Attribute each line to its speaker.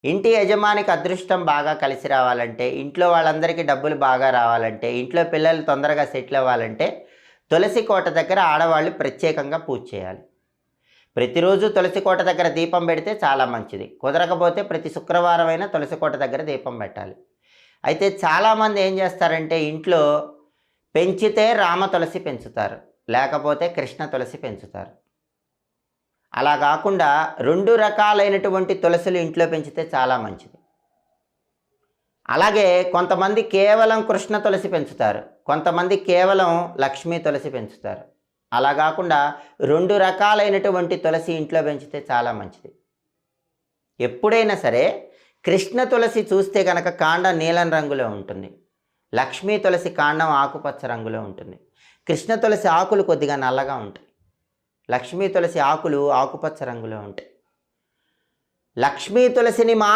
Speaker 1: ఇంటి యజమానికి అదృష్టం బాగా కలిసి రావాలంటే, ఇంట్లో వాళ్ళందరికీ డబ్బులు బాగా రావాలంటే, ఇంట్లో పిల్లలు తొందరగా సెటిల్ అవ్వాలంటే, తులసి కోట దగ్గర ఆడవాళ్ళు ప్రత్యేకంగా పూజ చేయాలి. ప్రతిరోజు తులసి కోట దగ్గర దీపం పెడితే చాలా మంచిది. కుదరకపోతే ప్రతి శుక్రవారం అయినా తులసి కోట దగ్గర దీపం పెట్టాలి. అయితే చాలామంది ఏం చేస్తారంటే ఇంట్లో పెంచితే రామ తులసి పెంచుతారు, లేకపోతే కృష్ణ తులసి పెంచుతారు. అలా కాకుండా 2 రకాలైనటువంటి తులసులు ఇంట్లో పెంచితే చాలా మంచిది. అలాగే కొంతమంది కేవలం కృష్ణ తులసి పెంచుతారు, కొంతమంది కేవలం లక్ష్మీ తులసి పెంచుతారు. అలా కాకుండా 2 రకాలైనటువంటి తులసి ఇంట్లో పెంచితే చాలా మంచిది. ఎప్పుడైనా సరే కృష్ణ తులసి చూస్తే కనుక కాండం నీలం రంగులో ఉంటుంది, లక్ష్మీ తులసి కాండం ఆకుపచ్చ రంగులో ఉంటుంది. కృష్ణ తులసి ఆకులు కొద్దిగా నల్లగా ఉంటాయి, లక్ష్మీ తులసి ఆకులు ఆకుపచ్చ రంగులో ఉంటాయి. లక్ష్మీ తులసిని